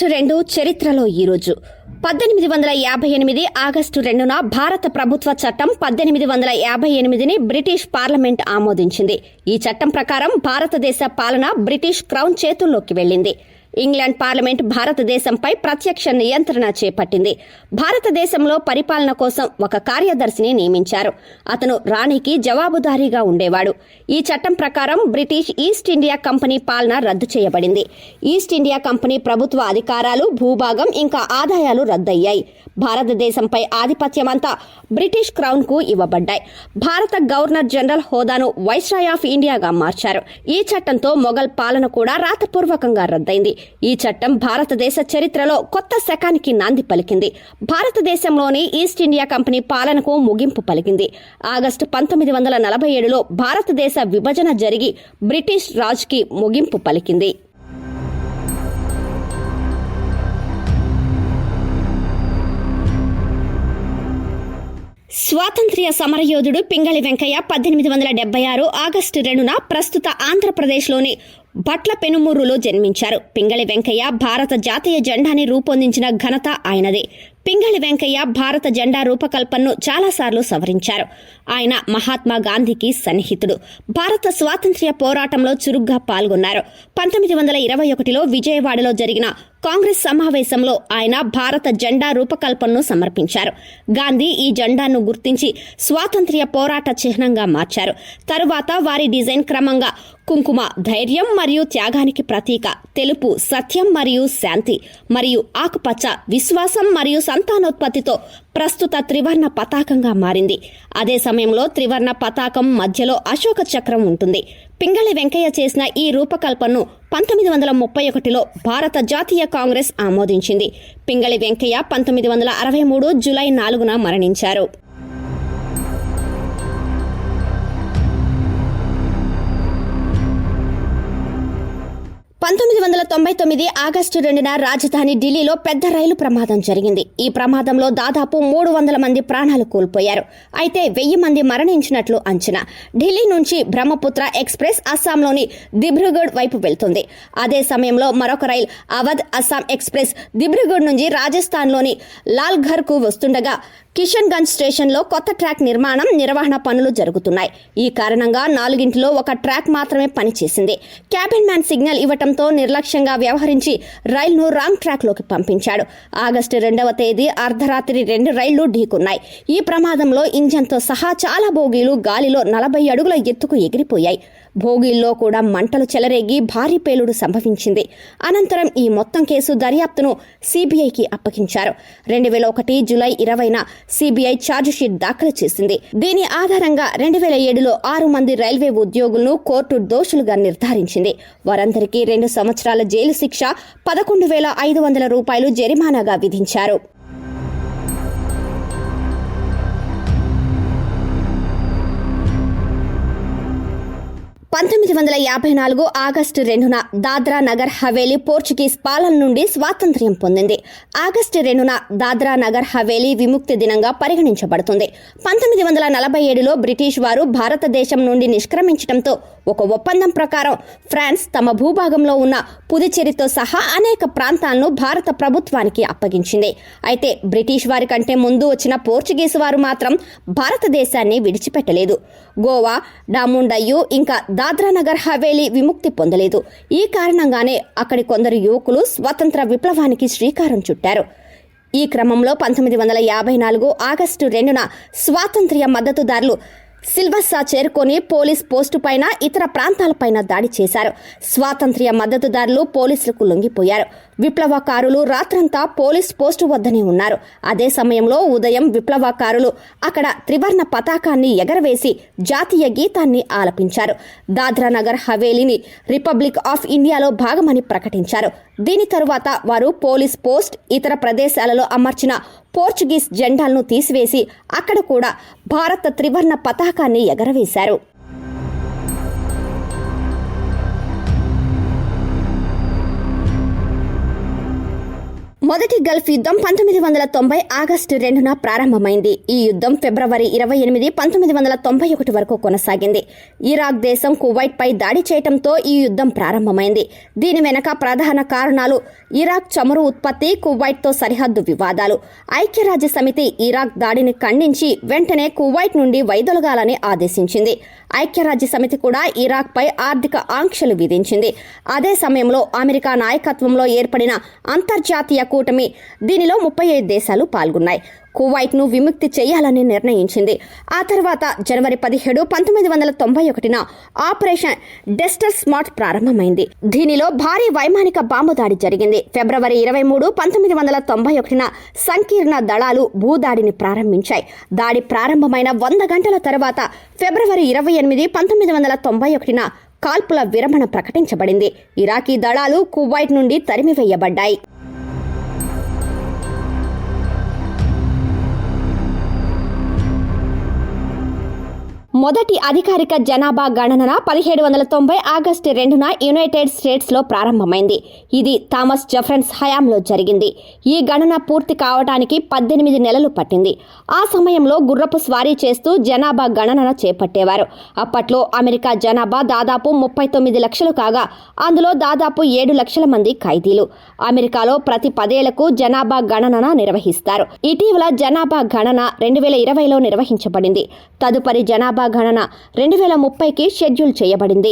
August 2 చరిత్రలో ఈరోజు 1858 August 2న భారత ప్రభుత్వ చట్టం 1858ని బ్రిటిష్ పార్లమెంట్ ఆమోదించింది. ఈ చట్టం ప్రకారం భారతదేశ పాలన బ్రిటిష్ క్రౌన్ చేతుల్లోకి వెళ్లింది. ఇంగ్లాండ్ పార్లమెంట్ భారతదేశంపై ప్రత్యక్ష నియంత్రణ చేపట్టింది. భారతదేశంలో పరిపాలన కోసం ఒక కార్యదర్శిని నియమించారు. అతను రాణికి జవాబుదారీగా ఉండేవాడు. ఈ చట్టం ప్రకారం బ్రిటిష్ ఈస్ట్ ఇండియా కంపెనీ పాలన రద్దు చేయబడింది. ఈస్ట్ ఇండియా కంపెనీ ప్రభుత్వ అధికారాలు, భూభాగం ఇంకా ఆదాయాలు రద్దయ్యాయి. భారతదేశంపై ఆధిపత్యమంతా బ్రిటిష్ క్రౌన్ కు ఇవ్వబడ్డాయి. భారత గవర్నర్ జనరల్ హోదాను వైస్రాయ్ ఆఫ్ ఇండియాగా మార్చారు. ఈ చట్టంతో మొఘల్ పాలన కూడా రాతపూర్వకంగా రద్దయింది. ఈ చట్టం భారతదేశ చరిత్రలో కొత్త శకానికి నాంది పలికింది. భారతదేశంలోని ఈస్ట్ ఇండియా కంపెనీ పాలనకు ముగింపు పలికింది. ఆగస్టు 1947లో భారతదేశ విభజన జరిగి బ్రిటిష్ రాజ్కి ముగింపు పలికింది. స్వాతంత్ర్య సమరయోధుడు పింగళి వెంకయ్య 1876 ఆగస్టు 2న ప్రస్తుత ఆంధ్రప్రదేశ్లోని భట్ల పెనుమూరులో జన్మించారు. పింగళి వెంకయ్య భారత జాతీయ జెండాని రూపొందించిన ఘనత ఆయనదే. పింగళి వెంకయ్య భారత జెండా రూపకల్పనను చాలాసార్లు సవరించారు. ఆయన మహాత్మా గాంధీకి సన్నిహితుడు. భారత స్వాతంత్ర్య పోరాటంలో చురుగ్గా పాల్గొన్నారు. 1921లో విజయవాడలో జరిగిన కాంగ్రెస్ సమావేశంలో ఆయన భారత జెండా రూపకల్పనను సమర్పించారు. గాంధీ ఈ జెండాను గుర్తించి స్వాతంత్ర్య పోరాట చిహ్నంగా మార్చారు. తరువాత వారి డిజైన్ క్రమంగా కుంకుమ ధైర్యం మరియు త్యాగానికి ప్రతీక, తెలుపు సత్యం మరియు శాంతి, మరియు ఆకుపచ్చ విశ్వాసం మరియు సంతానోత్పత్తితో ప్రస్తుత త్రివర్ణ పతాకంగా మారింది. అదే సమయంలో త్రివర్ణ పతాకం మధ్యలో అశోక చక్రం ఉంటుంది. పింగళి వెంకయ్య చేసిన ఈ రూపకల్పనను 1931లో భారత జాతీయ కాంగ్రెస్ ఆమోదించింది. పింగళి వెంకయ్య 1963 జూలై 4న మరణించారు. 1999 ఆగస్టు 2న రాజధాని ఢిల్లీలో పెద్ద రైలు ప్రమాదం జరిగింది. ఈ ప్రమాదంలో దాదాపు 300 మంది ప్రాణాలు కోల్పోయారు. అయితే 1000 మంది మరణించినట్లు అంచనా. ఢిల్లీ నుంచి బ్రహ్మపుత్ర ఎక్స్ప్రెస్ అస్సాంలోని దిబ్రూగఢ్ వైపు వెళ్తుంది. అదే సమయంలో మరొక రైలు అవధ్ అస్సాం ఎక్స్ప్రెస్ దిబ్రూగఢ్ నుంచి రాజస్థాన్లోని లాల్ఘర్ కు వస్తుండగా కిషన్గంజ్ స్టేషన్లో కొత్త ట్రాక్ నిర్వహణ పనులు జరుగుతున్నాయి. ఈ కారణంగా 4గింటిలో ఒక ట్రాక్ మాత్రమే పనిచేసింది. క్యాబిన్ మ్యాన్ సిగ్నల్ ఇవ్వటంతో నిర్లక్ష్యంగా వ్యవహరించి రైలును రాంగ్ ట్రాక్లోకి పంపించాడు. ఆగస్టు 2వ తేదీ అర్ధరాత్రి 2 రైళ్లు ఢీకున్నాయి. ఈ ప్రమాదంలో ఇంజన్తో సహా చాలా బోగీలు గాలిలో 40 అడుగుల ఎత్తుకు ఎగిరిపోయాయి. భోగిల్లో కూడా మంటలు చెలరేగి భారీ పేలుడు సంభవించింది. అనంతరం ఈ మొత్తం కేసు దర్యాప్తును సిబిఐకి అప్పగించారు. 2001 జూలై 20న సిబిఐ ఛార్జిషీట్ దాఖలు చేసింది. దీని ఆధారంగా 2007లో 6 మంది రైల్వే ఉద్యోగులను కోర్టు దోషులుగా నిర్ధారించింది. వారందరికీ 2 సంవత్సరాల జైలు శిక్ష, 11,500 రూపాయలు జరిమానాగా విధించారు. 1954 ఆగస్టు 2న దాద్రా నగర్ హవేలీ పోర్చుగీస్ పాలన నుండి స్వాతంత్ర్యం పొందింది. ఆగస్టు 2న దాద్రా నగర్ హవేలీ విముక్తి దినంగా పరిగణించబడుతుంది. 1947లో బ్రిటిష్ వారు భారతదేశం నుండి నిష్క్రమించడంతో ఒక ఒప్పందం ప్రకారం ఫ్రాన్స్ తమ భూభాగంలో ఉన్న పుదుచ్చేరితో సహా అనేక ప్రాంతాలను భారత ప్రభుత్వానికి అప్పగించింది. అయితే బ్రిటిష్ వారి కంటే ముందు వచ్చిన పోర్చుగీసు వారు మాత్రం భారతదేశాన్ని విడిచిపెట్టలేదు. గోవా, డాముండయ్యు ఇంకా దాద్రా నగర్ హవేలీ విముక్తి పొందలేదు. ఈ కారణంగానే అక్కడి కొందరు యువకులు స్వతంత్ర విప్లవానికి శ్రీకారం చుట్టారు. ఈ క్రమంలో 1954 ఆగస్టు 2న స్వాతంత్ర్య మద్దతుదారులు సిల్వస్సా చేరుకొని పోలీస్ పోస్టు పైన ఇతర ప్రాంతాలపైన దాడి చేశారు. స్వాతంత్ర్య మద్దతుదారులు పోలీసులకు లొంగిపోయారు. విప్లవకారులు రాత్రంతా పోలీస్ పోస్టు వద్దనే ఉన్నారు. అదే సమయంలో ఉదయం విప్లవకారులు అక్కడ త్రివర్ణ పతాకాన్ని ఎగరవేసి జాతీయ గీతాన్ని ఆలపించారు. దాద్రా నగర్ హవేలీని రిపబ్లిక్ ఆఫ్ ఇండియాలో భాగమని ప్రకటించారు. దీని తరువాత వారు పోలీస్ పోస్ట్, ఇతర ప్రదేశాలలో అమర్చిన పోర్చుగీస్ జెండాలను తీసివేసి అక్కడ కూడా భారత త్రివర్ణ పతాకాన్ని ఎగరవేశారు. మొదటి గల్ఫ్ యుద్ధం 1990 ఆగస్టు 2న ప్రారంభమైంది. ఈ యుద్ధం ఫిబ్రవరి 28, 1991 వరకు కొనసాగింది. ఇరాక్ దేశం కువైట్ పై దాడి చేయడంతో ఈ యుద్ధం ప్రారంభమైంది. దీని వెనక ప్రధాన కారణాలు ఇరాక్ చమురు ఉత్పత్తి, కువైట్తో సరిహద్దు వివాదాలు. ఐక్యరాజ్య సమితి ఇరాక్ దాడిని ఖండించి వెంటనే కువైట్ నుండి వైదొలగాలని ఆదేశించింది. ఐక్యరాజ్య సమితి కూడా ఇరాక్ పై ఆర్థిక ఆంక్షలు విధించింది. అదే సమయంలో అమెరికా నాయకత్వంలో ఏర్పడిన అంతర్జాతీయ కూటమి, దీనిలో 35 దేశాలు పాల్గొన్నాయి, కువైట్ ను విముక్తి చేయాలని నిర్ణయించింది. ఆ తర్వాత జనవరి 17, 1991న ఆపరేషన్ డెస్టర్ స్మార్ట్ ప్రారంభమైంది. దీనిలో భారీ వైమానిక బాంబు దాడి జరిగింది. ఫిబ్రవరి 23, 1991న సంకీర్ణ దళాలు భూదాడిని ప్రారంభించాయి. దాడి ప్రారంభమైన 100 గంటల తర్వాత ఫిబ్రవరి 28, 1991న కాల్పుల విరమణ ప్రకటించబడింది. ఇరాకీ దళాలు కువైట్ నుండి తరిమివేయబడ్డాయి. మొదటి అధికారిక జనాభా గణన 1790 ఆగస్టు 2న యునైటెడ్ స్టేట్స్ లో ప్రారంభమైంది. ఇది థామస్ జెఫెర్సన్ హయాంలో జరిగింది. ఈ గణన పూర్తి కావడానికి 18 నెలలు పట్టింది. ఆ సమయంలో గుర్రపు స్వారీ చేస్తూ జనాభా గణన చేపట్టేవారు. అప్పట్లో అమెరికా జనాభా దాదాపు 39 లక్షలు కాగా అందులో దాదాపు 7 లక్షల మంది ఖైదీలు. అమెరికాలో ప్రతి 10 ఏళ్లకు జనాభా గణన నిర్వహిస్తారు. ఇటీవల జనాభా గణన 2020లో నిర్వహించబడింది. తదుపరి జనాభా గణన 2030కి షెడ్యూల్ చేయబడింది.